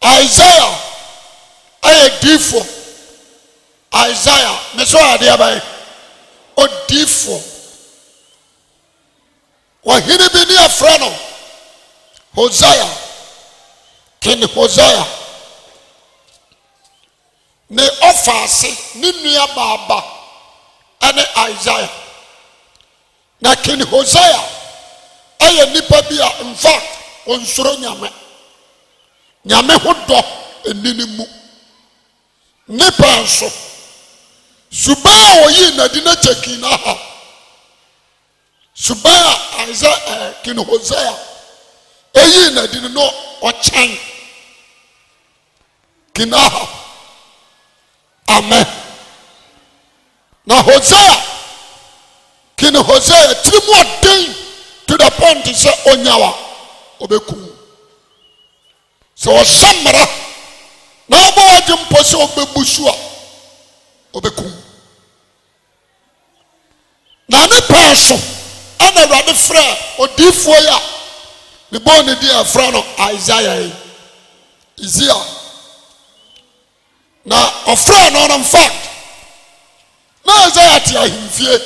Isaiah ayedifo Isaiah meso ade abai odifo wahini bi ni afra no Hosea king Hosea ne ofase ni nua baba ane Isaiah na king Hosea aye nipa bi a in fact onsuro nyame hodo eninimu nipa nso suba oyi na di na cheki na ha suba Isaiah king Hosea eyi na di no ochan kinaha amen na Hosea king Hosea trimodin to the point say onyawa obekum so samra na obo adimpo se obebusu a obekum na ne paso ana Awurade fra odifo ya ne bone di afra no Isaiah Isaiah na ofra no in fact na Isaiah ti ahimfie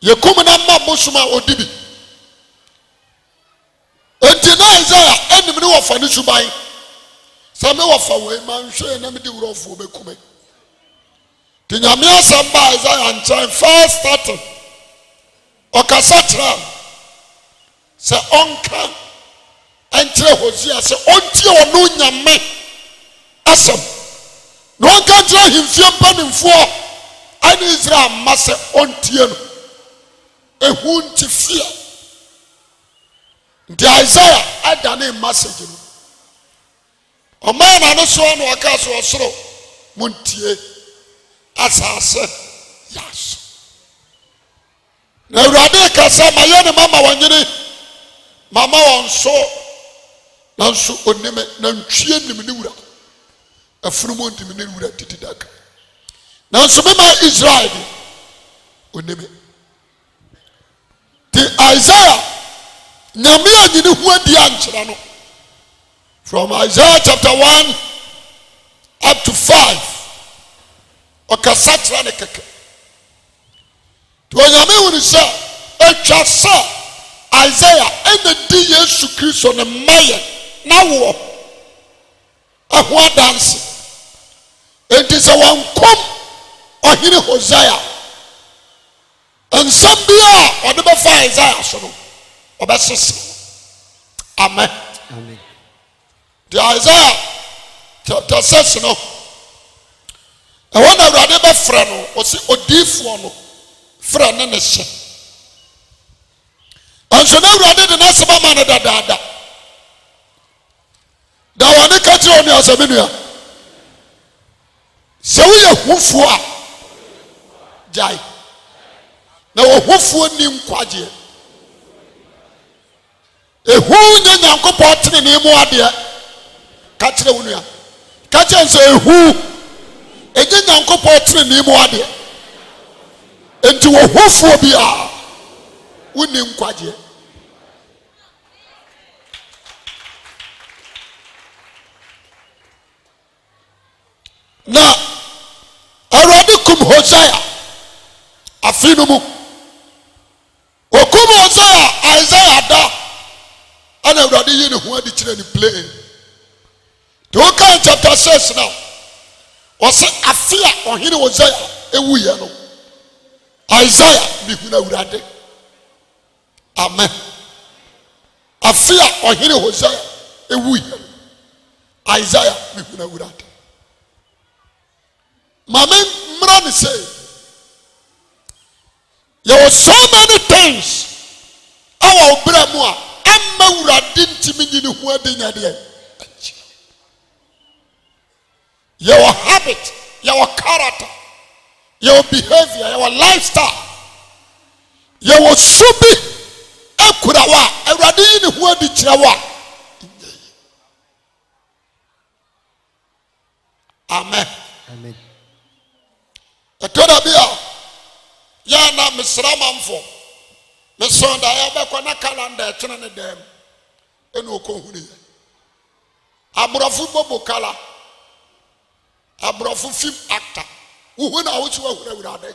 yekum na mabosuma odibi enti na Isaiah enim ne wofa ne suban same wofa we manhwe na me di wurofo obekume ti nyame asamba Isaiah anchan first starting okasa tra se onka entre Hosea se ontie onu nyame asem no onka entre himfie mpanimfo ani Israel mase ontie no ehu nti fia nti Isaiah adane message no o man na so no aka so osoro muntie asase yes na Awurade kasa maye ne mama wanyene mama wonso nanso onime na ntwie nim ne wura afurumo ntim ne wura titidaka nanso mema Israel onime ti Isaiah nyame anyine hu adi ankyera no from Isaiah chapter 1 up to 5 okasatra ne keke to nyame hu se etwa se Isaiah ene di Yesu Kristo ne maye na wo ahwa dance enti se wankom ohine Hosea ensambia ode be fa Isaiah so no obesese amen amen the Isaiah chapter 6 no e wona Awurade be fra no o se odifo no fra ne ne hye anso na Awurade de na seba ma ne dadaada da woni ka ti oni asamenu se wo ye hufu a jai na wo hufu ni nkwaje ehu nya Nyankopɔn tene ne mu ade ka kire wo nua ka kire nso ehu enye Nyankopɔn tene ne mu ade enti wo hufu bi a woni nkwaje na Awurade kum Hosea afinu mu okum Hosea Isaiah da ana Awurade yi ne ho adi kire ni play to kan chapter 6 now wose afia ohine Hosea ewu ye no Isaiah bi hu na Awurade amen afia ohine Hosea ewu ye Isaiah bi hu na Awurade mama mra say there were so many things our bramu a amma Awurade ntimi nyine hu ade nyade your habit, your character, your behavior, your lifestyle, your subi ekurawa Awurade yine hu ade kirawa amen amen etoda bia ya na misramanfo mesonda ya be kwa na calendar etene ne dem ene okohuni Abrafo bobo kala. Abrafo film actor. Who na wo chi wa hura urade.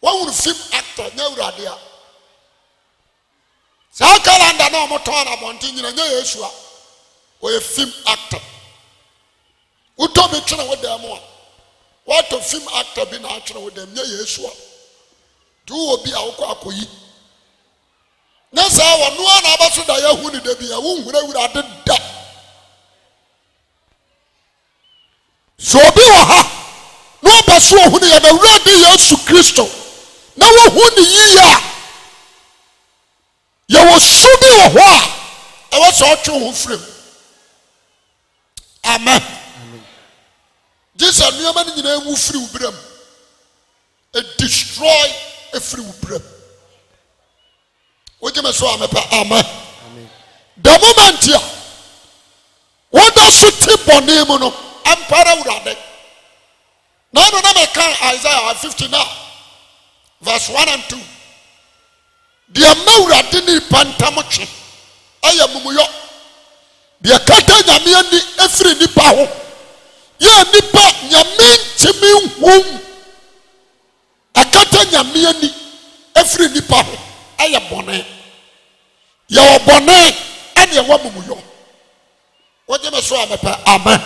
One film actor nya urade a. Sa kalanda na mo ton abonti nyina nya Yeshua. O film actor. Uto be twena wo da mo a. What a film actor be na twena wo da nya Yeshua. Tu obi a wo kwa akoyi. Na sa wo no na abaso da ya hu ni da bi a wo hura urade da. So obi wa ha no baso hu ni ya da urade Yesu Kristo. Na wo hu ni yi ya. Ya wo su bi wo ho a. E wo so twe ho frem. Amen. Jesus nneɛma no nyinaa wu firi wo brɛm. It destroy every brɛm. Wogyeme so amepa amen. The moment ya woda so te bɔne mu no ampara wurade. Na no na meka Isaiah 59 verse 1 and 2. Deɛ ma wurade ne pantam twe ayɛ mumuyɔ. Deɛ kata nyame ani efiri nipa ho. Ya nipa nyame ntimi nhum. Akata nyame ani efiri nipa ho ayɛ bɔne. Ya wɔ bɔne ane ɛwɔ mumuyɔ. Wogyeme so amepa amen.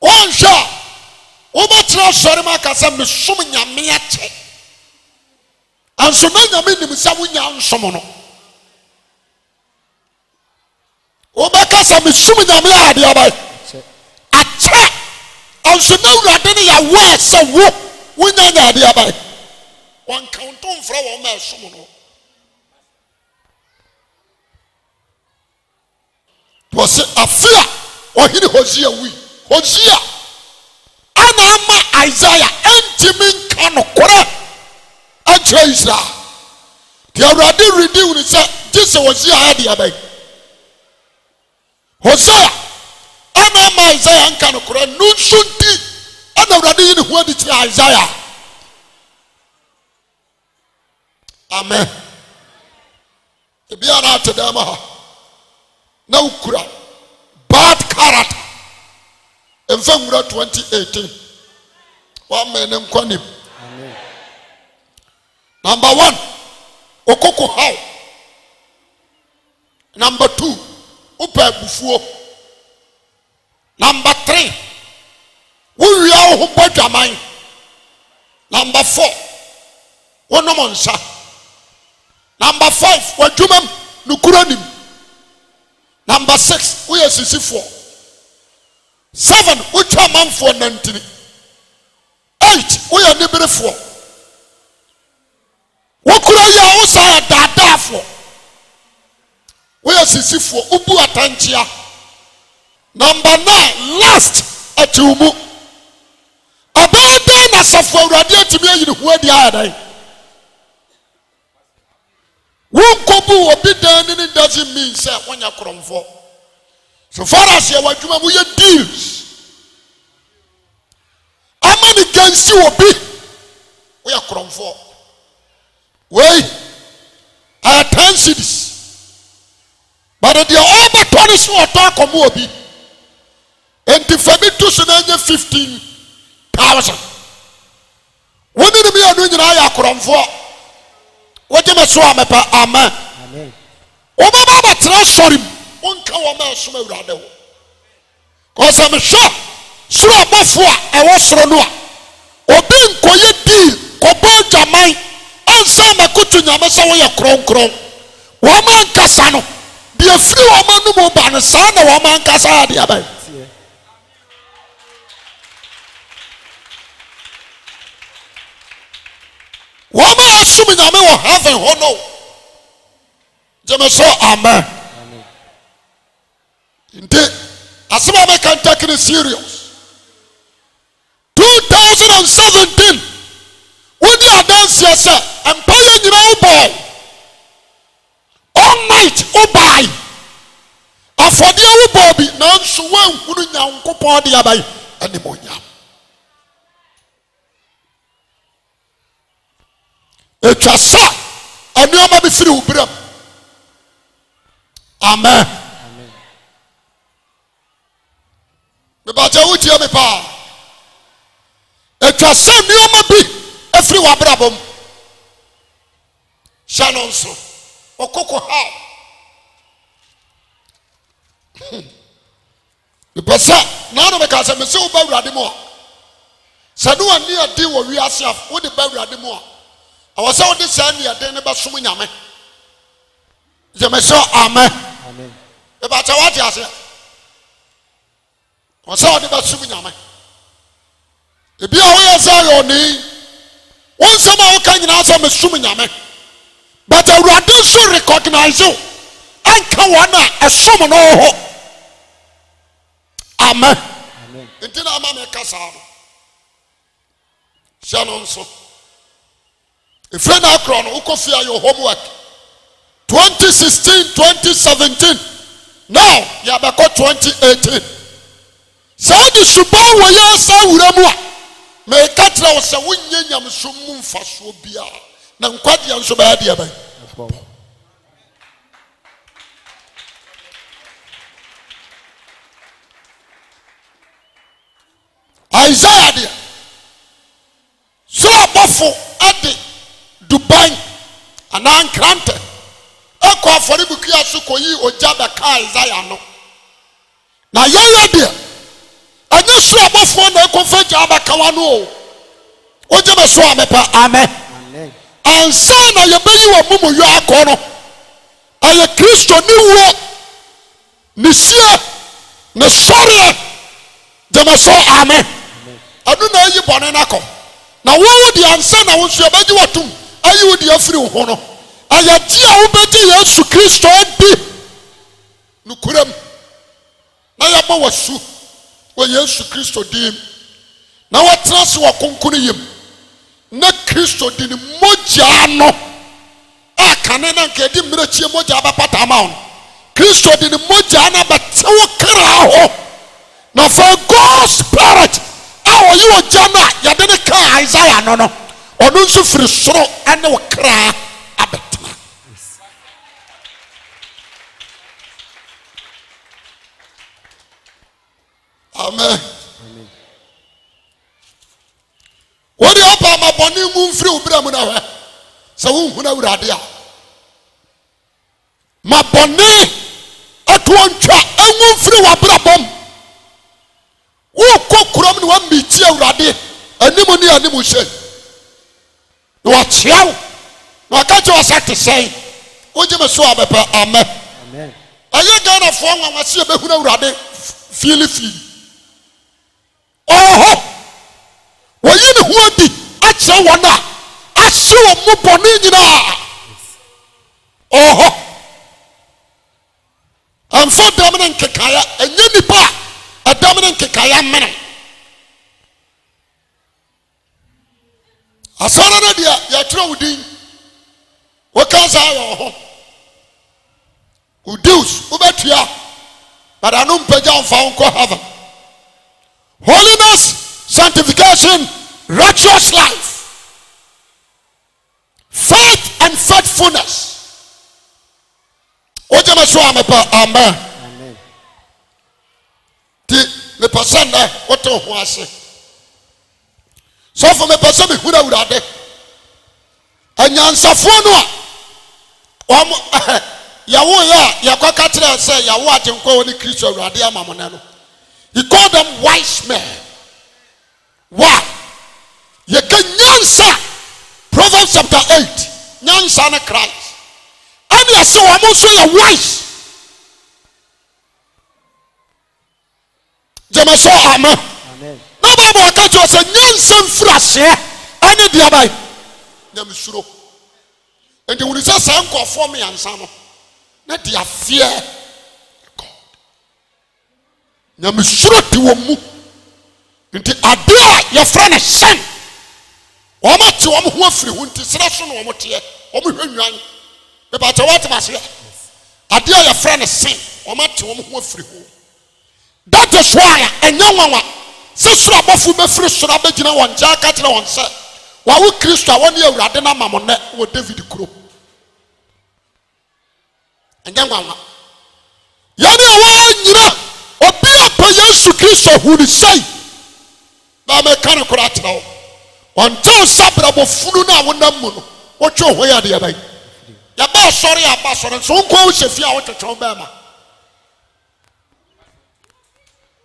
Wɔnhwɛ wobɛkyerɛ sɔre ma kasa mesom nyame akyɛ. Anso na nyame nim sɛ wonya nsom no. Wobɛkasa mesom nyame ade abae. Akyɛ. Anso na wurade ne ya wo sɛ wo wonya nya ade abae. Wan kaunto mfra wo ma som no. Wɔse afia ɔhene Hosea wi. Hosea ana ama Isaiah entimi nka no kore ankyerɛ Israel. The Awurade redeem ne sɛ gye Hosea ade abae. Hosea ana ama Isaiah nka no kore no nso nti ana Awurade yi ne ho adi kyerɛ Isaiah. Amen. Ebia na atedama ha. Na ukura bad character. Emfa ngura 2018. Wa mene nkwanim. Amen. Number 1, okoko how. Number 2, upa bufuo. Number 3, wuwia ho bodwaman. Number 4, wonomonsa. Number 5, wadwumam nukuranim. Number 6, we are sisifo. 7, utwa manfo nantini. 8, we are nibrefo. Wokura ya usa dadafo. We are sisifo ubu atanchia. Number 9, last atumu. Abada na safo awurade atimi ayi ne ho adi ayadai. Wonkobu obi dan ni doesn't mean say wonya kromfo. So far as you wadwuma mu ye deals. Amani gansi obi we are kromfo. Wey I 10 cities. But the over 20 so talk omo obi. Enti fami to so na 15,000. Woni ni me anu nyina ya kromfo. Wogyeme so amepa amen. Amen. Obaba ba tra sorry onka wo ma so awurade ho. Cause am sure suro abofo a ewo soro no a obi nkoye di kobo jaman ansa makutu nyame se wo ye kronkron. Wo ma nkasa no de afiri wo ma no mo ba no sa na wo ma nkasa ade abai. Woman assuming I may have a honor. Jemeso amen. Indeed, as I can take it serious. 2017, when you are dancing, sir, and paying your own boy all night, oh bye. I for the old Bobby, now so one wouldn't young couple the abai anymore. Etwasa anuama be free ubram. Amen. Amen. etwa sɛ nneɛma bi efiri w'abrabɔ mu hyɛ no nso ɔkoko ha nipa sɛ naanu bɛka sɛ mesi wo ba awurade mu a sɛ ne w'ani adi wɔ wiase a wode ba awurade mu a ɛwɔ sɛ wode saa ani adi ne bɛsom nyame gyeme sɛ amen ɛbɛkyɛ wate aseɛ ɛwɔ sɛ wode bɛsom nyame ebi a woyɛ sɛ ɔyɛ ɔne wo nsɛm a woka nyinaa sɛ mesom nyame but awurade nso recognize wo anka wɔn a ɛsom no hɔ amen nti na ama meka saa no hyɛ no nso ɛfiri na akorɔ no wokɔ fie ayɛ homework 2016 2017 now yɛbɛkɔ 2018 saa de suban wɔ yɛ saa wura mu a meka kyerɛ wo sɛ wonyɛ nyamesom mu mfasoɔ biara na nkwadeɛ nso bɛyɛ deɛ bɛn Isaiah deɛ soro abɔfo ade duban anaa nkrantɛ ɛkɔ afɔrebukuya so kɔyi ogya bɛka Isaiah no na yɛyɛ deɛ ɛnyɛ soro abɔfo na ɛkɔfa gya bɛka wa no o wogye me so a mepɛ amen ansa na yɛbɛyi wɔ mumuyɔ akɔ no ɛyɛ Kristo ne wuo ne sie ne sɔreɛ gye me so amen adu na ayi bɔne no akɔ na wo de ansa na wo nso yɛbɛgye watom ayi wo de afiri wo ho no ayɛgye a wobɛgye Yesu Kristo adi nokuram na yɛbɔ wasu wɔ Yesu Kristo dim na wɔtena se wɔ konkono yim na Kristo di ne mogya no a kane na nka di mmerɛkyie mogya bɛpata ama wo no Kristo di ne mogya no bɛte wo kra ho na for God's Spirit awo yi wo gya no a yɛde ne kaa Isaiah no no ɔno nso firi soro ɛne wo kra abɛtena amen wɔde ɔpa amabɔne mu mfiri wo berɛ mu na hwɛ sɛ wonhunu Awurade a mabɔne ɛtoɔ ntwa ɛnwu mfiri w'abrabɔ mu wokɔ kurom ne wamiti Awurade anim ne anim hyɛ na wakyea wo na waka kyɛ wasa te sɛn wogye me so a bɛpɛ amen ɛyɛ Ghanafoɔ nwanwase yɛbɛhunu Awurade fiili ɔhɔ wɔyi ne ho adi akyerɛ wɔn a ahye wɔ mu bɔne nyinaa ɔhɔ ɛmfa dɛm ne nkekaya ɛnyɛ nipa a ɛdɛm ne nkekaya mmene asɔre no deɛ yɛtwerɛ wo din woka saa yɛ wɔ ho wo dews wobɛtua but ano mpagya mfa wo nkɔ heaven holiness sanctification righteous life faith and faithfulness wogye me so a mepɛ amen ti mepɛ sɛ nnɛ wote ho ase sɔfo mepɛ sɛ mehunu Awurade anyansafoɔ no a wɔn yɛwoyɛ a yɛkɔka kyerɛ sɛ yɛwo agyenkwa wɔ ne Kristo Awurade ama mo nɛ no he called them wise men why yɛka nyansa Proverbs chapter 8 nyansa ne Christ ɛne yɛsɛ wɔn nso yɛ wise gyeme so amen na Bible aka kyerɛ sɛ nyansa mfiri aseɛ ɛne deɛ bae nyamesuro enti wone sɛ saa nkɔfoɔ mmiɛnsa no na de afeɛ God nyamesuro te wɔ mu nti ade a yɛfrɛ ne sen wɔn te wɔn ho afiri ho nti srɛ so na wɔn teɛ wɔn hwɛ nwan bɛbɛkyɛ wɔte aseɛ ade a yɛfrɛ ne sen wɔn te wɔn ho afiri ho that is why ɛnyɛ nwanwa sɛ soro abɔfo bɛfiri soro abɛgyina wɔn nkyɛn aka kyerɛ wɔn sɛ wawo Kristo a wɔne Awurade na ma mo nnɛ wɔ David kuro ɛnyɛ nwanwa yɛne a wɔanyina obi a pɛ Yesu Kristo hu ne sei na mɛka ne kora kyerɛ wo until sabrabo funu na wonam mu no wotwe ho ya de ya bai ya ba sori so nko wo hyefi a wotwetwe ba ma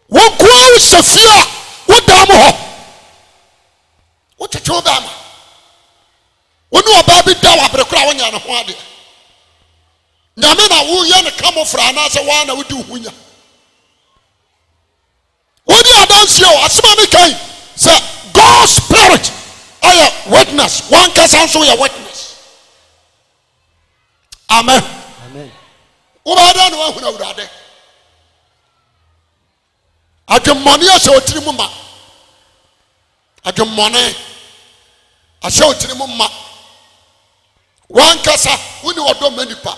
wonko wo hyefi a wodam ho wotwetwe ba ma wonu oba bi da wa brekura wonya ne ho ade nyame na wo ye ne kamofra na se wa na wodi hunya wodi adanse o asema me kai say God's spirit are witness one person so your witness amen amen wo ba da no wa huna urade adwemmone ase otiri mu ma adwemmone ase otiri mu ma one kasa woni odo manipa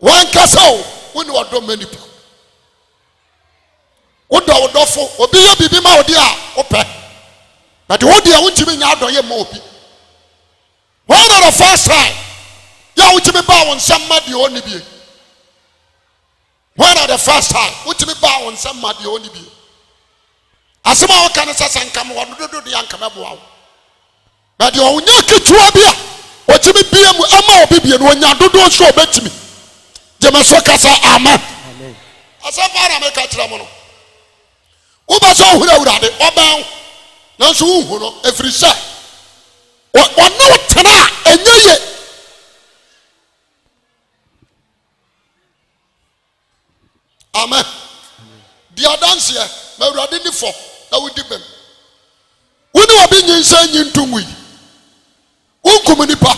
one kasa woni odo manipa wodofo obi ye bibi ma odi a opɛ but wodi a wuntimi nya adɔye ma obi when the first time ya wuntimi ba won nsɛm ma de oni bie when the first time wuntimi ba won nsɛm ma de oni bie asema wo kan sasa nkam wo dodo de ankam aboa but o nya ketua bia wotimi bie mu ama obi bie no nya dodo so obetimi jemeso kasa amen amen asema na me ka kira mo no uba so hura urade oban nanso uhu no efirisa wonno tena enyeye amen dia dance ye ma urade ni fo na wudi bem woni obi nyinsa nyintumui wonkum nipa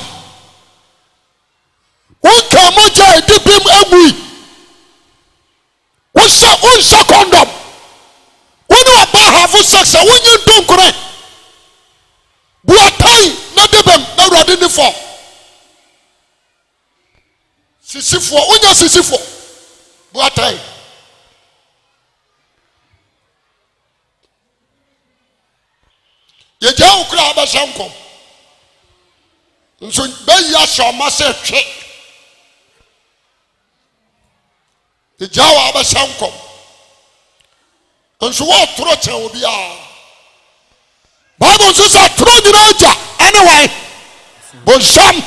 wonka moja edibim amui wonsa condom have sex a wonyin donkore buatai na debem na urade ni fo sisifo onya sisifo buatai ye ja ukra ba shankom nso be ya shoma se twe ye ja wa ba shankom nso wo toro chen obi a Bible says toro nyina ja anyway bonsam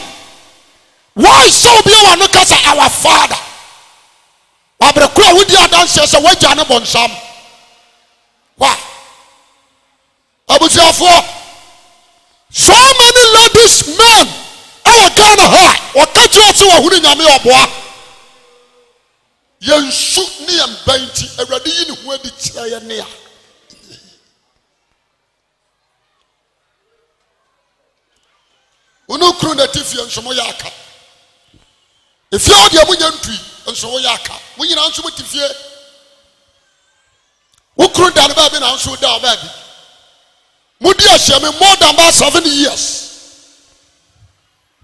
why so be one kasa our father abrekura wodi adanse se waja ne bonsam why abusiafo so many ladies men e Ghana ha o kachiro se wo hunu nyame oboa yensu ni embanti awrade yi ne ho adi tia ye ne a onu kru na tifie nsomo ya aka efia odi amunya ntui nsomo ya aka munyina nsomo tifie wo kru da ne ba bi na nso da ba bi mudi ahyame more than about 7 years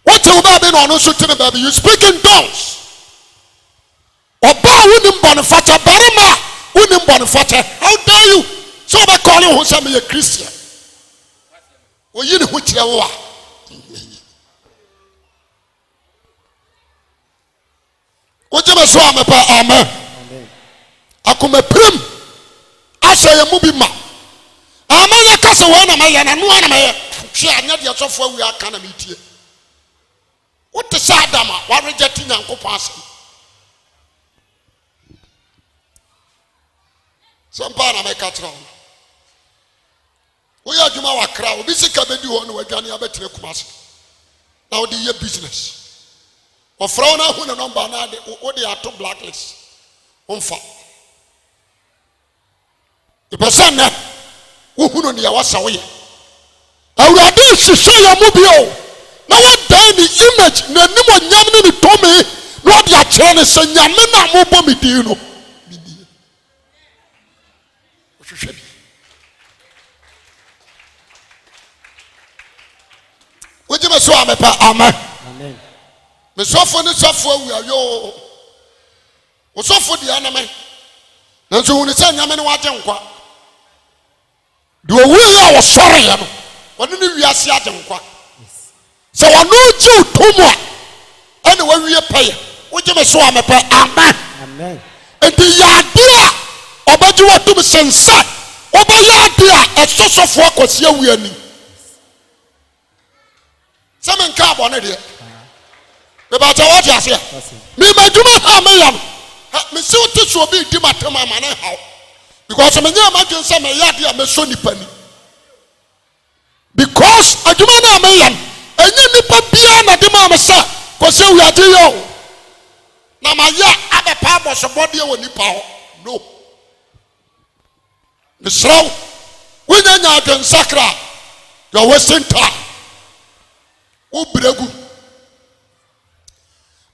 what you ba bi no no so tene ba bi you speak in tongues oba wunim bonifata barima wunim bonifata how dare you so be calling who say me a Christian oyi ne ho kire wo a ojeme so amepa amen akoma prim asa ye mu bi ma amen ya kase wo na maye na no na maye hwe anya de sofo awu aka na metie what the sadama wa reject nyankopon asem sampa na me katra wo ya djuma wa kra obi sika bedi ho na wadwane abetre kumase na wo de ye business ofra na hu na number na de wo de ato blacklist onfa the person na wo hu no ne ya wasa wo ye awurade hwehwe ya mu bio na wo dan ni image na nimo nyam ne tomi na wo de a kire ne sanyame na mo bɔ me din no bidie wo hwehwe bi wo je me so amepa amen amen me sofo ne sofo awu ayo wo sofo dia na me na nso hu ne sanyame ne wa gye nkwa de owu ya wo sɔre ya no wonu ne wiase agye nkwa so wonu ji utomu a ene wa wie paye wo je me so amepa amen amen enti ya dia obaji watum sensa oba ya dia esosofo akosi awu ani Some carbon idea. About what you say. Me, my Juma, me so teach will be Dimatama man how. Because I'm imagine some yard, I'm a sonny penny. Because I do not know, and you nipa piano the mama sir, because we are doing. Now my ya other part was a body of nipa. No. The slow, we then are going sacra, you're wasting time. O bregu.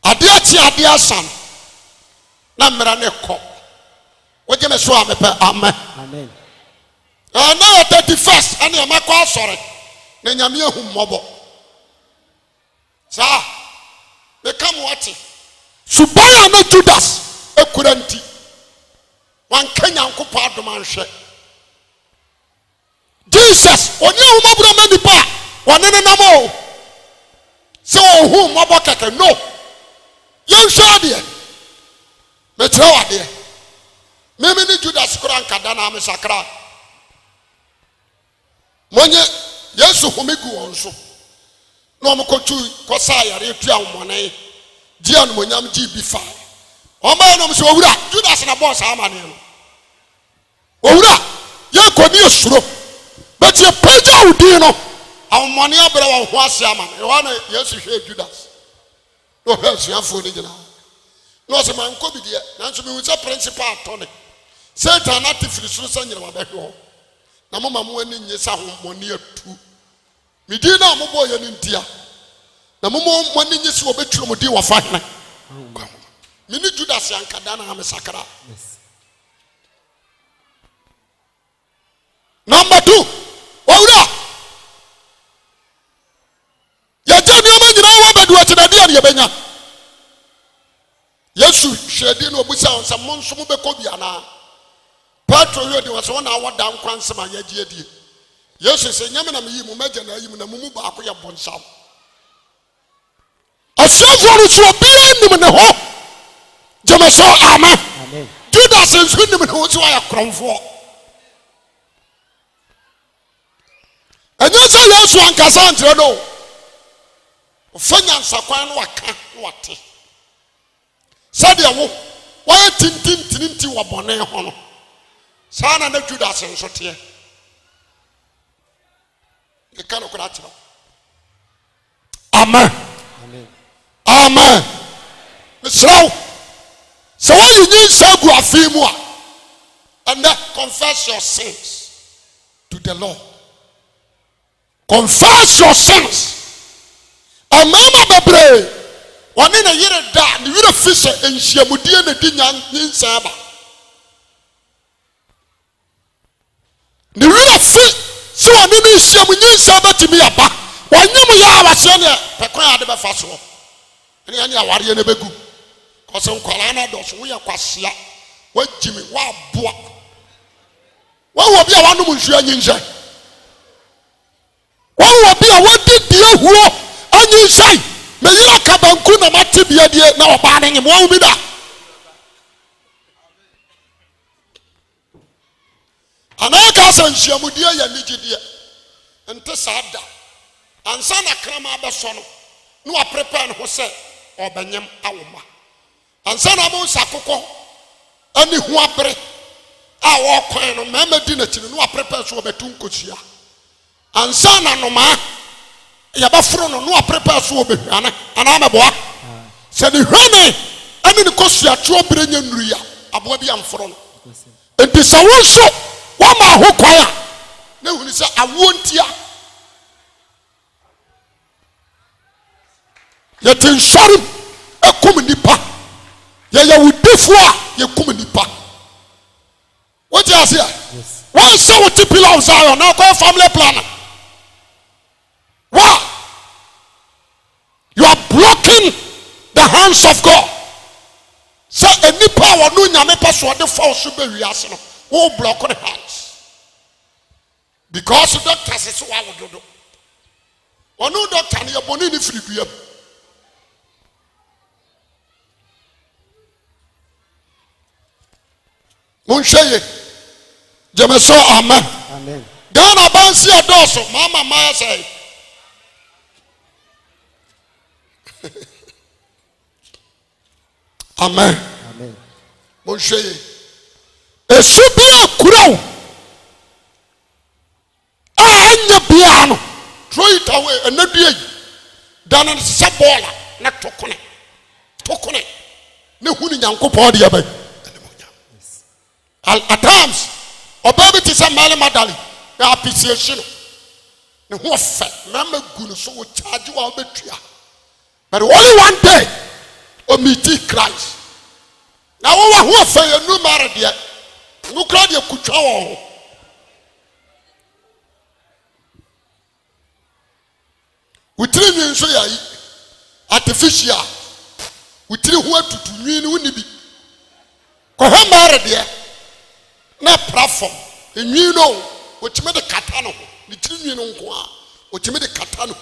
Adia son. Namra ne ko. What you may show me amen. Amen. And now 31st, and I'm a call sorry. Then you're mere whom mobile. Sir, they come watching. Subaya no Judas, a currenti. One Kenyan coupard the man shake. Jesus, on your mobile many pa, one in a more. So whom mobile can no. You shall be. Metro dear. Maybe Judas Kranka Dana Misakra. Monye Yesu humigu onso. No mkochu kosaya retua umone. Dia no monyam GB5. Oma no mso owura Judas na boss amane no. Owura ye koni osuro. But ye peja udi no. Amone abere wo ho ase amane. E wa na Yesu hwe Judas. No hwe afo ni gina. No se man ko bi de. Nanso mi wusa principal atone. Satan na tifiri suru sanyira mabehwe. Na mama mu ani nyesa ho moni atu. Midi na mo boye ni ntia. Na mo moni nyesi wo beturo mo di wo fa hene. Mini Judas yankada na amesakra. Yes. Number 2. Owura. Ya je ni amanyira wo bedu atedade ya ye benya. Yesu hwedi na obusa onsa mo nso mo beko bia na. Patro yo de waso na wada nkwansem ayagye die. Yesu se nyame na meyi mu magya na ayi mu na mu ba akoya bonsam. Asofo no so bia nim ne ho. Jama so amen. Amen. Judas nso nim ne ho so ya kromfo. Enyo se Yesu ankasa antre no. Ofanya nsakwan no waka no wate. Sade wo wa tintintinti wo bone ho no. Sana na Judas nso te. E kan okura atira. Amen. Amen. Amen. Misraw. So when you need to go afimu and then confess your sins to the Lord. Confess your sins. Amama bebre. One in a year da, ni wira fisher and shiamudie na di nyinsaba. Ni wira so one in shiamunyinsaba timi aba. Wanyemu ya awasene pekwan ade be fa so. Ene ya ni aware ne begu. Koso nkwala na do so wo yakwasia. Wajimi wa boa. Wa wo bia wanu mu nsu anyinse. Wa wo bia wadi die huo anyinse. Me yira kabanku na mate bia die na oba na nyem wo bi da. Anaka san hyiamudie ya nigidie. Ente sada. Ansa na krama abeso no. No wa prepare no se obanyem awoma. Ansa na mo sakoko ani hu abere a wo kwan no mama di na chiri no wa prepare so obetu nkosia. Ansa na no ma ya ba fro no no wa prepare so obehwana ana ameboa. Se ni hwane ani ni kosia tro bere nya nruya aboa bi amfro no. Enti sa wo so wa ma ho kwan a na hu ni se awo ntia. Ya tin shori akum nipa. Ya wudifu a ya kum nipa. What you say? Yes. Why so what pillar of Zion now call family planner? Why? You are blocking the hands of God. So a nipa wa no nyame paso de false be wiase no. Who block the hands? Because the doctor says what we do. Onu doctor na boni ni fribia. Monsheye Jemeso amen. Amen. Gana bansi adoso mama maya say Amen. Amen. Monsheye. Esubia kuro. Anya bia no. Throw it away and not be dan and sabola na tokone. Tokone. Ne huni nyankopon de abai. At times, obabi ti say male madali. Na appreciation. Ne ho fe. Mama gunu so wo charge wa obetua. But only one day, o meet Christ. Now who are for your new married yet? No crowd your kuchawa. We train you so artificial. We train who to mean who be. Kohe married yet? Na platform. And you know what made the katano. The train you know what made the katano.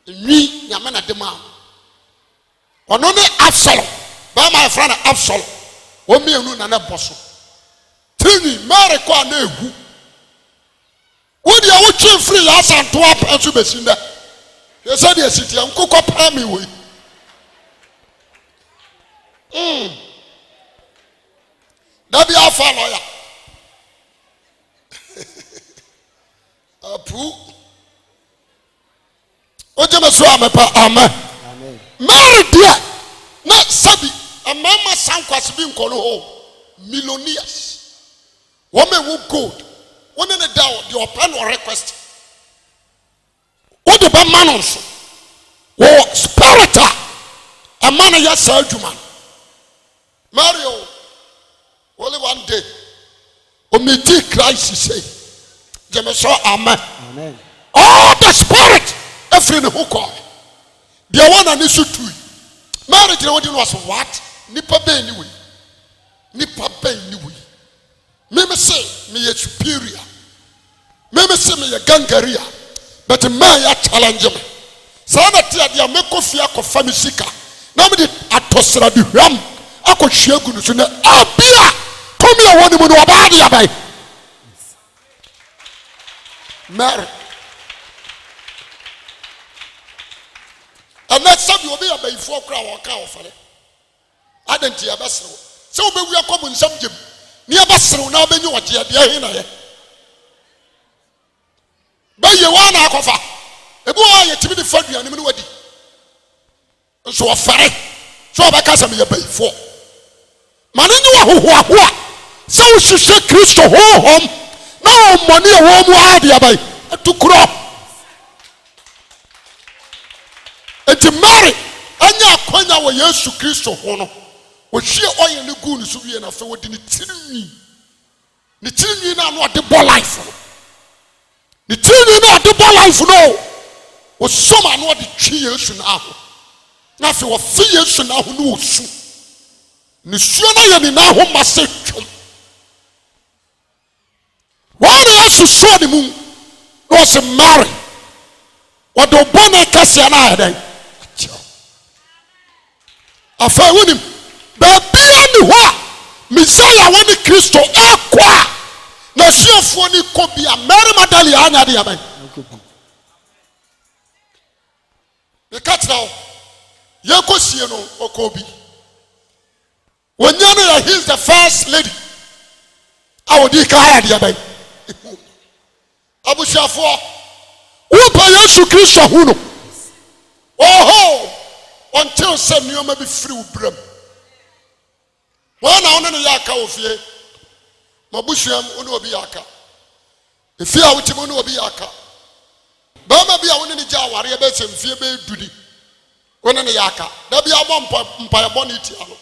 We Yamana demand. Or no Absalom. By my friend Absalom. O me unu na boso. Tini mare kwa na egu. Wo dia wo twe free ya santo apanso besinda. Ye said ye city am kokọ pa me we. Da bi afa lawyer. Apu. Oje me so amepa amen. Amen. Mary dear. Na sabi amama sankwase bi nkono ho millionaires. Women who gold. One in the down the open or request. What the man also? Oh, spiritual. A man ya surgeman. Mario. Only one day. O me Christ say. Jemeso amen. Amen. All the spirit. Every who call. The one and issue to you. Marriage was what? Nipa be anyway. Nipa be anyway. Me say me a superior. Me say me a gangaria. But man ya challenge me. Sana tia dia me ko fia ko famisika. Na me de atosra de hwam. Akọ hwegu no so na abia. Tomi a woni mu no oba dia bai. Mary. And next time you will be a bay for crowd or cow for it. I didn't hear Basso. So we are common some jim. Near Basso now, then you are dear here. But you want our cover. A boy, a timid funny and nobody. So a ferry. So I can't say a bay for. Maninu who so she said Christo home. No money a warm idea by to crop. Eti Mary anya akwanya wo Yesu Kristo ho no wo hwe oye ne gu nso wie na fe wo di ne tirinwi na no de bo life no ne tirinwi na de bo life no wo soma no de twi Yesu na ho na fe wo fe Yesu na ho no wo su ne suo na ye ne na ho ma se twom wa na Yesu so ne mu no se Mary wo do bone kase na adan afa wonim ba bia ni ho Messiah woni Kristo akwa na suafo ni kobia Mary Magdalene anya de aban the catral yekosie no okobi wonya no he's the first lady awodi kaya de aban abushafo wo pa Yesu Kristo hu no oho until some you may be free with brim. One on the yaka of ye, Mabusham Unobiaka. If you are with him Unobiaka, Bama be a one in the jar, Ariabes and Fiabe Duty. One in the yaka, there be a one by a bonitiano.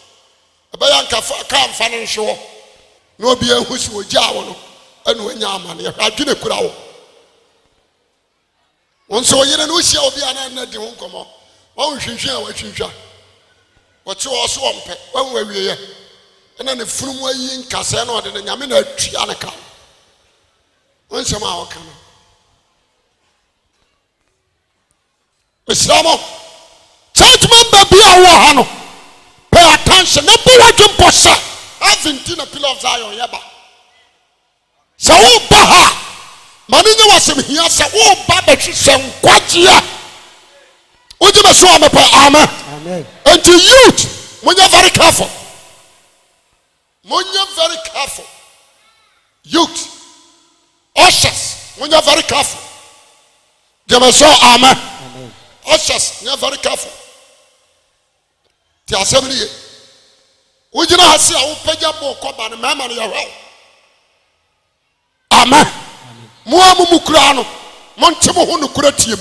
A bayanka can't financial. No be a who's with Jawano and when Yaman, I didn't put out. One so you know, she'll be an end won't come on. One shinja, what shinja. What's your swamp? One way we are. And then the from way in Casano and the Yamina Trianaca. One some hour coming. Islamo, church member be a wahano. Pay attention, no Purajan Posa. I've been in a pillar of Zion Yaba. So, Baha, Manina was him here, so, oh, Babachi, some Quatia. Amen. Amen. And to youth, Munya very careful. Munya very careful. Youth, ushers, munya very careful. Jemaso amen. Ushers, munya very careful. Ti asem ni ye. Ujina hasi a upeja bo koba ne mama ne yawo. Amen. Muamu mukura no, montemo ho no kura tiem.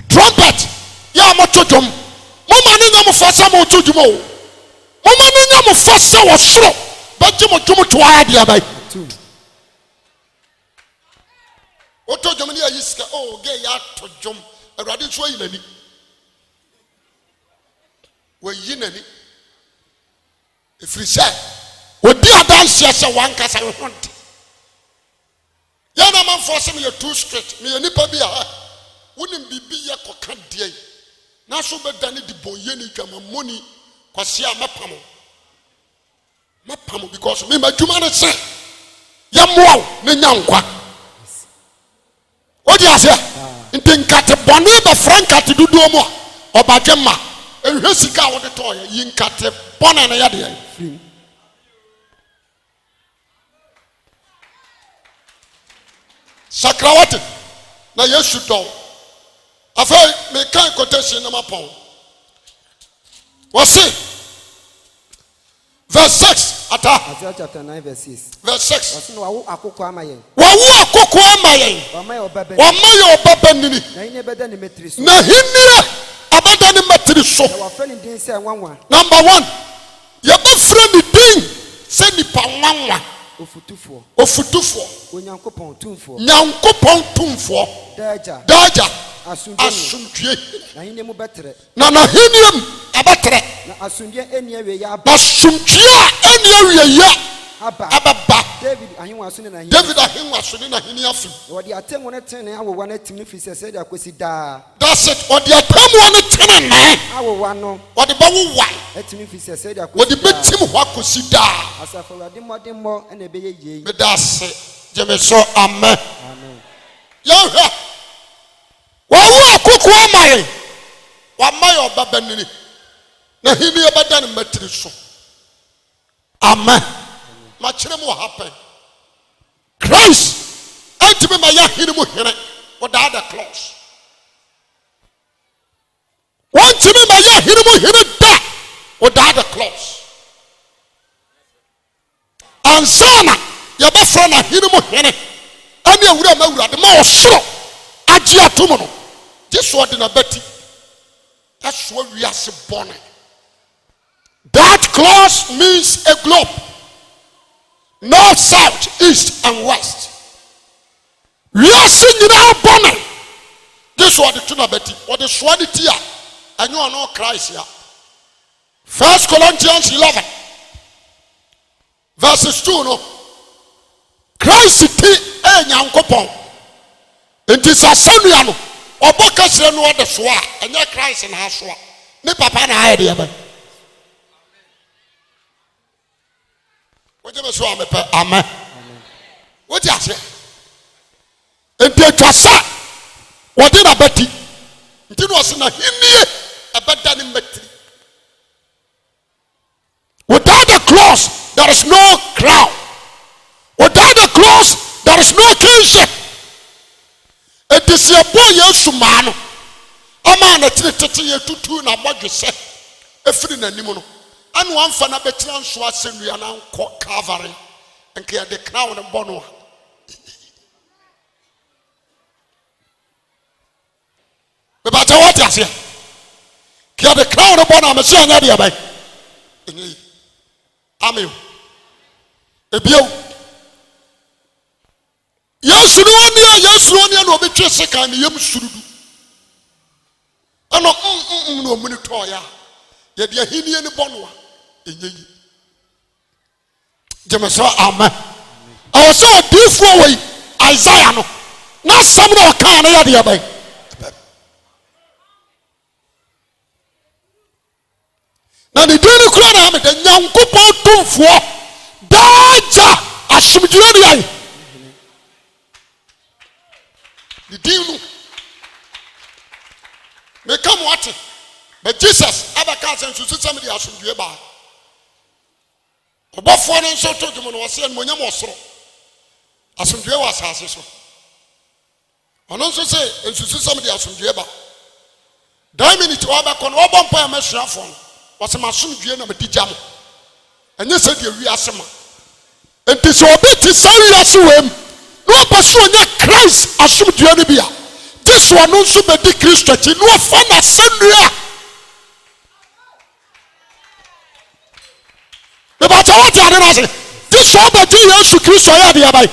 Trumpet, ya mo chodom. Mama ne nyam fasa mo chodum o. Mama ne nyam fasa wo soro. Baje mo dwom to ade abai. O to dwom ne ayiska o ge ya to dwom. Awurade so yi nani. We yi nani. Efiri say, odi adanse se wankasa we honte. Ya na man force me too straight. Me nipa bi a wonim bibi ye koka die. Na so bedane di boye ni twama moni kwase a mapamo. Mapamo because me madwuma ne se ya moa ne nyankwa. Odi ase ntinkate bone be frankate dudu mu a obadwema ehwe sika wo de to ya yinkate bone na ya de sakrawate na yesu do afai me kan quotation na mapon wasi verse 6 ata Isaiah chapter 9 verse 6 verse 6 wasi no wawo akoko amayen wamaye obabanini na ine beda ni metri so na hinire abada ni metri so na wafre ni din se nwanwa number 1 ye ba fre ni din se nipa nwanwa ofutufo onyankopon tumfo daja asundue na hine mu betre na hiniem abetre na asundue eni awie ya asundue eni awie ya ababa David ahinwa so ne na hini afim odi atem wona tene awowa na tim no fi se da akosi da that's it odi atem wona tene na awowa no odi bawo wan atim fi se da akosi odi betim ho akosi da asafo wade modemmo na ebeye yei me that's jemeso amen yahwa wawo akoko amaye wamaye obabanini na hini ebada ne matiri so amen machirem what happened Christ antime ma ya hini mu here without the clause wantime ma ya hini mu here da without the clause ansana ya ba fra na hini mu here ani awura mawura de ma osoro agi atomo no jesu de na bati that's what we are born. That clause means a globe. North, south, east, and west. We are singing our bonnet. This was the Tunabeti, or the Swadity, and you are not Christ here. 1 Corinthians 11, verses 2. No, Christ ti Yankopon. It is a Samuel, or Bocas and what the Swa, and your Christ and Haswa. Ne papa na idea. What you say, amen. What you say? And the Tasa, what did I bet you? It was not him a better than Betty. Without the clause, there is no crown. Without the clause, there is no kingship. It is your boy, Yosumano. A man at 30 years to 2 and a budget set a free animal. And one for a veteran was in Rihanna Calvary and clear the crown of Bono. But what is here? Clear the crown of Bono, Monsieur Nadia by Amen. A bill. Yes, Ruania, no be just a kind of yum should do. And no minute, yet the Hindi and the Bono. Jemeso amen. I was so beautiful way Isaiah no. Not some of the kind of idea by. Now the daily crown the Yankopon tumfo daja asumdwere the deal me come what but Jesus ever ka se nsusu sam de asomdue ba obofo no nso to dum no wose en monyam osoro asomdue wa asase so ono nso se nsusu sam de asomdue ba da minute wa ba kono obompa ya masuafo no wose masomdue na medigya mo enye se de wi asema enti so obi ti sari ase wem no paso nya Christ asomdue no bia this one nso be di Kristo ti no fa na sanua but I want to say this one be di Yesu Kristo ya de abai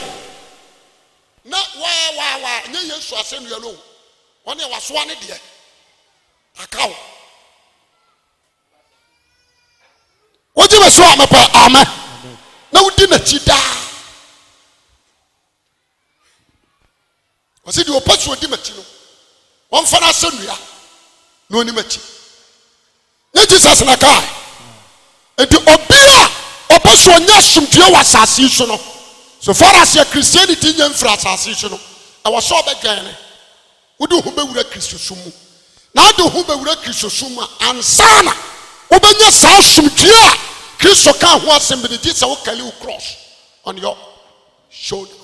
na wa nya Yesu asanua no one waso ane de akaw woji be so amepa amen na wudi na chida wasi di opasu odi machi no won fa na sanua no ni machi na Jesus na kai enti obia opasu onya somdue wa asase so no so far as your Christianity nya mfra asase so no e wo so obegan ne wodi hu bewura Kristo sumu na de hu bewura Kristo sumu ansana obenya sa somdue a Kristo ka ho asem be di se wo kali wo cross on your shoulder.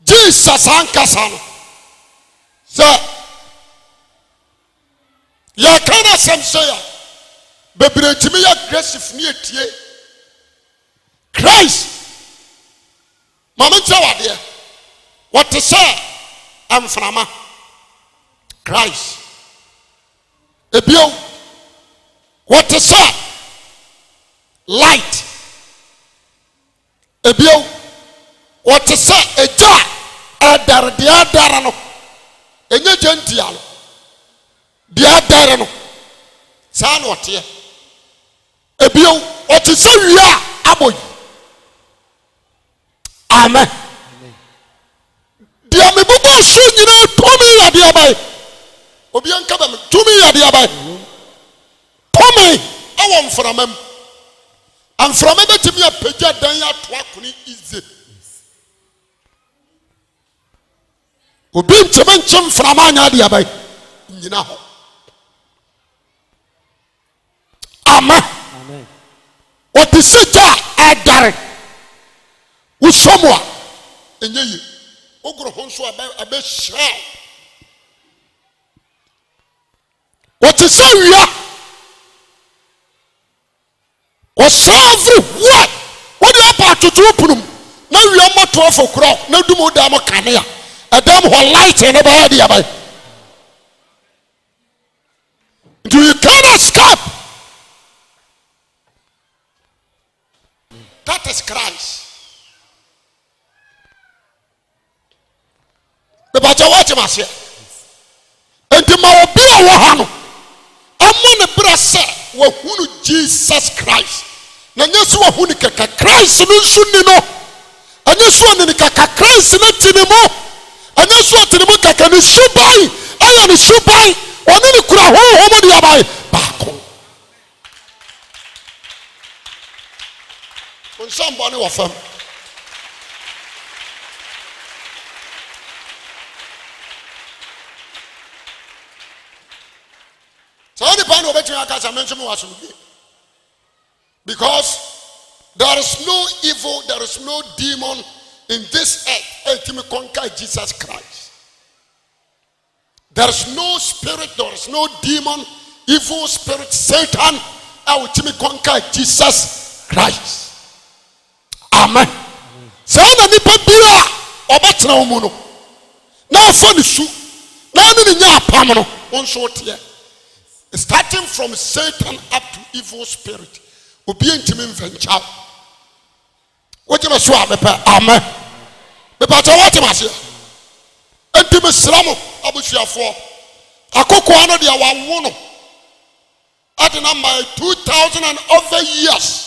Jesus ankasa no so ya kana sem say bebre timi ya aggressive ni etie Christ mama tawade what to say am frama Christ ebio what to say light ebio what to say eja adar dia dara no enye gentia no dia dara no sa no ote ebio what to say wi a aboy amen dia me bubu su nyina tomi ya dia bai obi anka ba me tomi ya dia bai tomi awon mframam amframa betimi apagya dan ya to akoni ize obi nkyem mframa anya dia bai nyina ho amen what is it adare usomwa enyeyi ogro honso abe hye what is it was everywhere what you about to open now we are not to for crowd now do more damo kania a dam who light in about the about do you cannot escape that is Christ the baja watch masia and the mawbia wahano amon the brasa wa hunu Jesus Christ na nyesu wa hunu kaka Christ no nsunni no anyesu ani kaka Christ na tinimo anyesu atinimo kaka ni subai aya ni subai oni ni kura ho mo dia bai baako onsamba ni wa fam so the point obetun akasa mention was because there is no evil, there is no demon in this earth to conquer Jesus Christ. There is no spirit, there is no demon, evil spirit, Satan to conquer Jesus Christ. Amen. Say na nipa bia obetena omuno na afa ne su na ne nya apam no onso tie starting from Satan up to evil spirit obi ntimi mfancha wojema so amepa amen bepa to what masia ntimi sramo abusuafo akoko ano de awawo no adena my 2000 and over years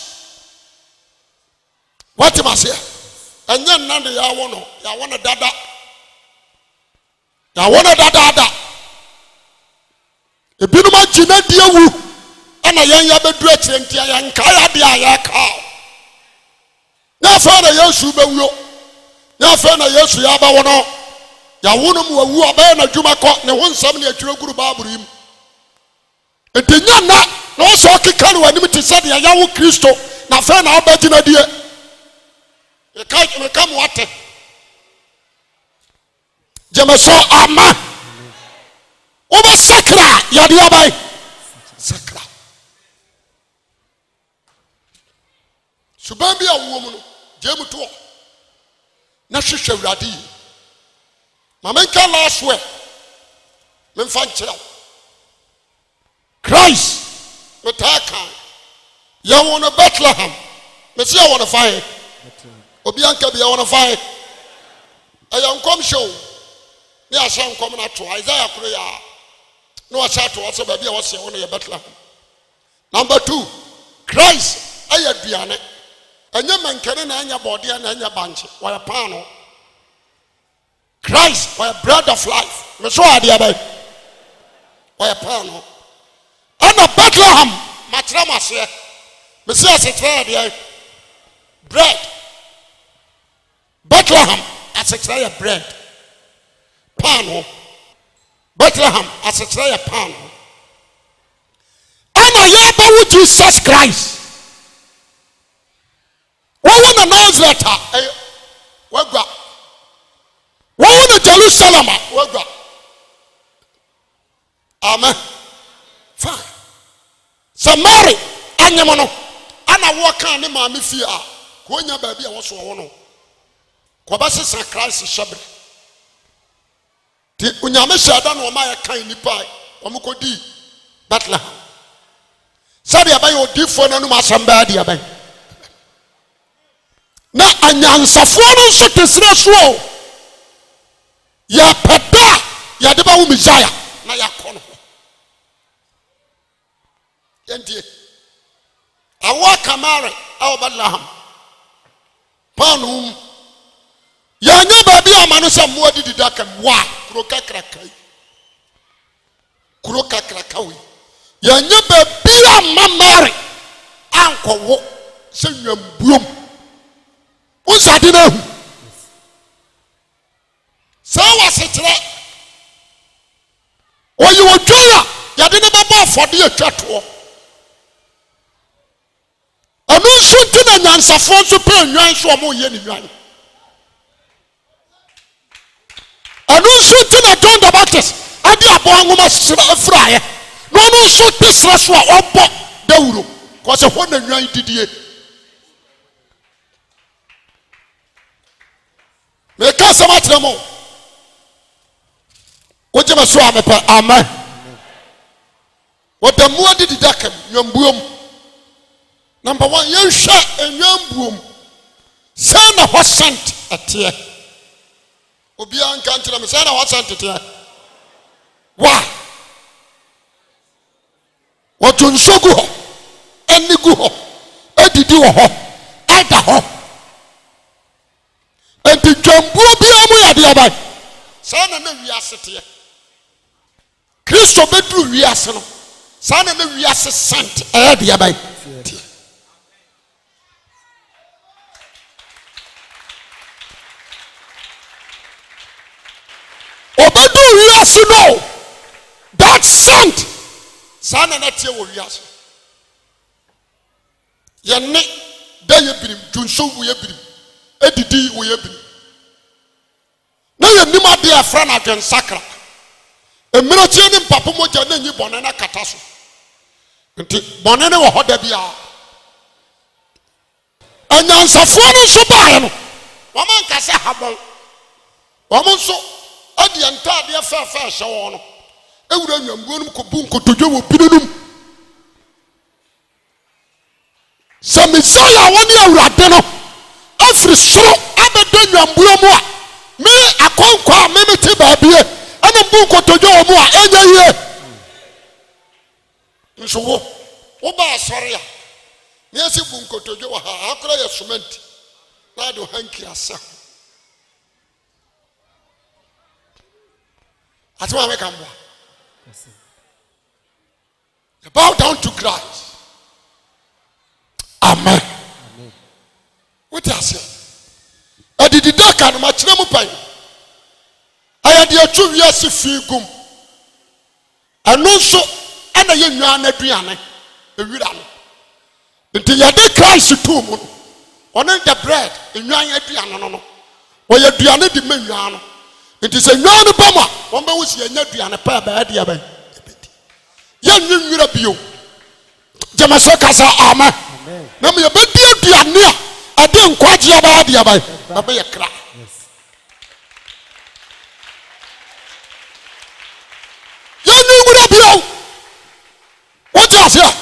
what masia anya nande ya wono dada ya wono dada ebinum agina die wu ana yan ya bedu akyentia yan kaya de ayaka na fa na Yesu bewuo na fa na Yesu ya ba wono ya wonum wawu abaye na dwuma kɔ ne ho nsɛm ne atwere guru baaburu yim ntenya na wo so keka ne wanim te sɛ de yawo Kristo na fa na obagina die meka mo wate jemeso ama oba sakra ya de abai sakra suban bi awo mu no jemu to na hwehwɛ Awurade yi mama nka last way me mfa nkyerɛ Christ metaka ya wona Bethlehem me se ya wona fae obi anka bi ya wona fae aya nkom show ne ahya nkom na to Isaiah kro ya no ahya to so ba bi a wose wona ya Bethlehem. Number 2, Christ aya duane anya mankane na anya bode na anya banche wa paano. Christ was bread of life. Me so ade abai wa paano ana Bethlehem matra mase me se asetra ade bread Bethlehem asetra bread paano Bethlehem asetra paano ana ya ba wu Jesus Christ wo na Nazareth wagwa wo na Jerusalem wagwa amen fine Samari anyemo no ana wo kan ne maame fie a ko nya ba bi a wo so wo no ko ba sesa Christ shebre ti unyame shada no ma ya kan nipa o mo kodi Bethlehem sabe abai odifo na no ma samba dia abai na anyansafo no so tesira so ya pada ya de ba wo Messiah na ya kono yendie awa kamare aw Bethlehem panum ya nya ba bi amano sammo adidi daka wa kuro kakrakawi ya nya ba bi amamare ankowo se nwambuom usade na hu sawa setre oyi wodwa ya de ne baba afode atwato anu sunti na nyansafo so pe nwan so mo ye ni nwan anu sunti na John the Baptist ade abo anwoma fraye no no so pisra so a obo dawuro ko se ho na nwan didie me ka sama tremo wo je so amepa amen wo da mu adidi dakam nwambuom. Number 1, you shut a young boom. Son of what sent a tear. Obian can't tell me, son of what sent a tear. Why? What on so go? Any go? Eddie do a hop. At the hop. And the jumbo be a way at the other. Son of the reality. Christo bedroom reason. Son of the reason sent a the other. Yes, you know that sent son and that you yes. Yanni, they have been Junso, we have been Eddie, we have been. Now you nima dear friend against Sacra. A military in Papumoja, then you bonana catasso. Bonana or Hodabia. And now Safwan so bad. Woman can say, Habo. Woman so. Adi anta de fa shawo no ewura nwambuonum ko bunko tojo wo binunum sa Messiah woni awurade no afri soro abedo nwambuomu a me akonkwa me meti baabie ana bunko tojo wo mu a enya yie nso wo ba asore a me asi bunko tojo wo ha akora ya cement na do hanki asa As well, bow down to Christ. Amen. What I say? I did the dark and much no pain. I de atwa wiase fi gum ɛno nso ɛna yɛ nwan aduane ewira no nti yɛde Christ to mu no ɔne the bread nwan aduane no wɔyɛ aduane de ma nwan no nti sɛ nwan no ba mu a wɔn bɛwo si yɛnya aduane pa bɛyɛ deɛ bɛyɛ yɛnwe nwira bio gyama sɛ kasa amen na me yɛbɛdi aduane a ɛde nkwagye bɛyɛ deɛ bɛyɛ kra yɛnwe nwira bio wɔte aseɛ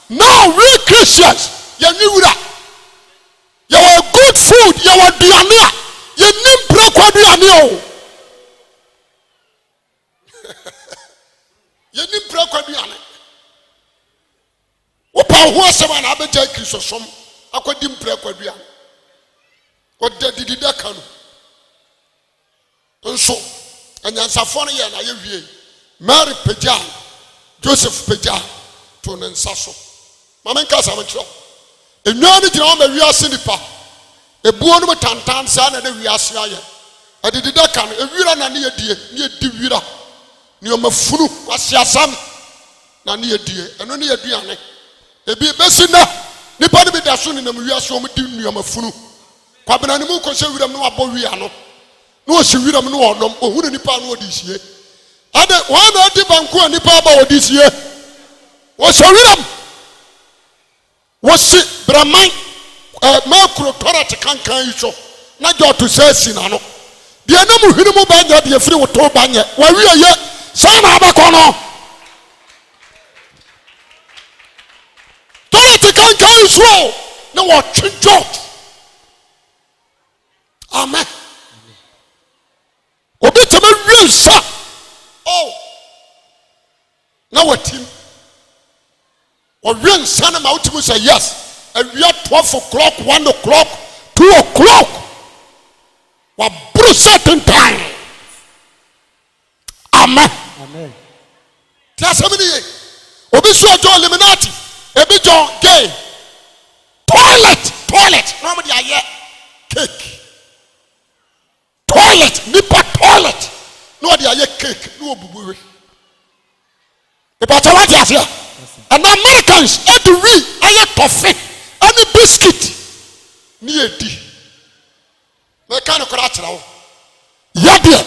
now we Christians yɛnwe nwira yɛwɔ good food yɛwɔ aduane a yɛnim prɛkɔ aduane o yɛnim prɛkɔ aduane wopa ho asɛm a na abɛgya kristosom akɔdi prɛkɔ aduane ɔda didi daka no nso anyansafoɔ no yɛ na yɛwie Mary pagya Joseph pagya to ne nsa so mama nka sa mekyerɛ enwa no gyina hɔ ma wiase nipa ebuo no mu tantan saa na wiase ayɛ adidi daka no ewira na ne yɛdie ne yɛdi wira ne ɔmafunu kwasiasam na ne yɛdie ɛno ne yɛduane ebi bɛsi na nipa no bi da so ne nam wiase ɔmo di nnuamafunu kwabena ne mu kɔhyɛ wiram no abɔ wia no na ɔhyɛ wiram no ɔnom ohunu nipa no ɔdi sie ade wɔn na ɔdi banku a nipa aba ɔdi sie wɔhyɛ wiram wɔsi braman makuro tɔrɔte kankan yi so na gye ɔto sɛ asi na no deɛ ne mu hwene mu banyɛ deɛ firi woto banyɛ wawie yɛ saa na abɛkɔ no tɔrɔte kankan yi so na wɔtwe George amen obi tɛmɛ wie nsa na watim ɔwie nsa no ma wotimu sɛ yes awia 12 o'clock 1 o'clock 2 o'clock waboro certain time amen ti asɛm ne ye obi so ɔjɔ eliminati ebi jɔ gay toilet na ɔmo de ayɛ cake toilet nipa toilet na ɔde ayɛ cake na ɔbubu we ìbàtà wá di àfíà and Americans ɛdi wi ayɛ tɔfe ɛni biscuit ni yɛ di mɛka ne kora akyerɛ wo yadeɛ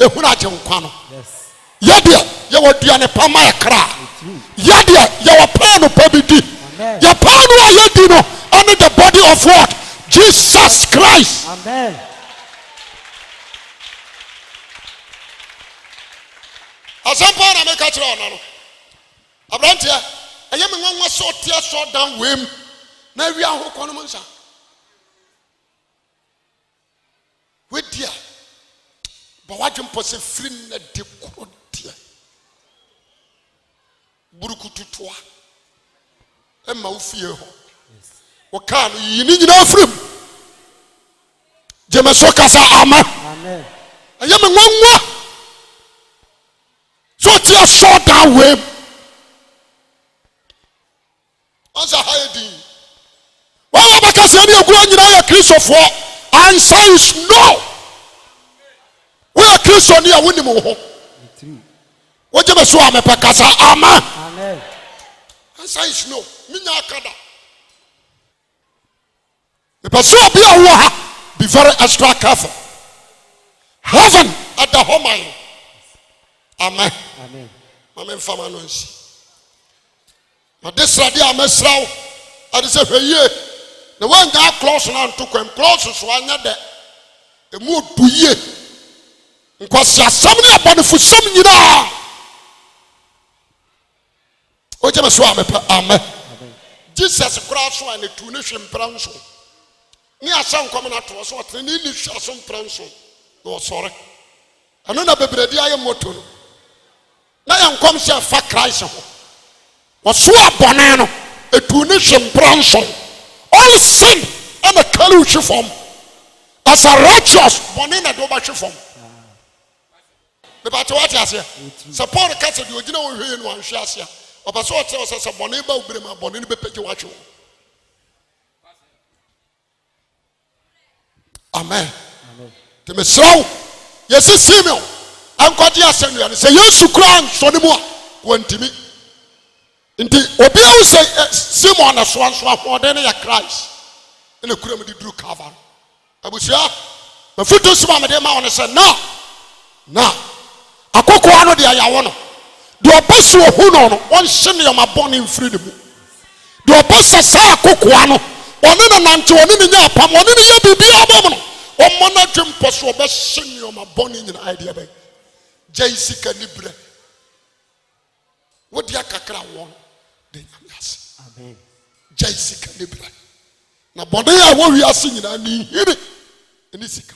ehun agye nkwa no yadeɛ yɛwɔ aduane pa ma yɛ kra yadeɛ yɛwɔ paano pa bi di yɛ paano a yɛdi no ɛne the body of what Jesus Christ amen. Asampa na meka kyerɛ ɔno no abranteɛ ɛyɛ me nwanwa sɛ ɔteɛ sɔ dan wem na awi ahokɔ no mu nsa wedia ba wadwempɔ sɛ firi na de koro deɛ burukututoa ɛma wo fie hɔ wɔkaa no yiyi ne nyinaa firim gyeme so kasa ama ɛyɛ me nwanwa so tia so down way answer hiding why because any of you are Christopher answer is no we are Christian here win mo what you so am pekasa amen answer is no minya akada the person be a be very extra careful heaven at the home amen amen amen fama no nsi ma desrade amesraw ade se hweye na wanga close na ntokwan close so anya de emu oduye nkwasi asam ne abonefo sam nyina o jema so amepa amen Jesus kura so an etu ne hwempra nso ni asam kom na to so otre ni hwa so mpra nso no sore ano na bebredi aye moto no na yankom se fa Christ ho waso abone no etu ne hwempra nso all sin and a kalu form as a righteous bone na do ba hwefom me ba to what ase support ka se de ogina wo hwe no anhwe ase a oba so ote o se bone ba obire ma bone ne bepege wa hwe amen te me sraw yɛsi Simeon ankɔgye asɛnnua no sɛ Yesu kura nsɔ ne mu a wɔntimi nti obi a sɛ Simon na soa ahoɔden no yɛ Christ ɛna kura mu de duru Calvary abusua mafuto sima mede ma wɔn sɛ na akokoa no de ayawo no de ɔbɔ so ohu no ɔnhye ne ɔma bɔne mfiri ne mu de ɔbɔ sɛ saa akokoa no ɔne no nante ɔne ne nya apam ɔne ne yɛ biribiara bɔ mu no ɔmmɔ no adwe mpɔ so ɔbɛhye ne ɔma bɔne nyinaa deɛ bɛyɛ gyae sika ne berɛ wode akakra wɔ no de nyame ase Amen. gyae sika ne berɛ na bɔne a wɔwi ase nyinaa ne nhiri ne sika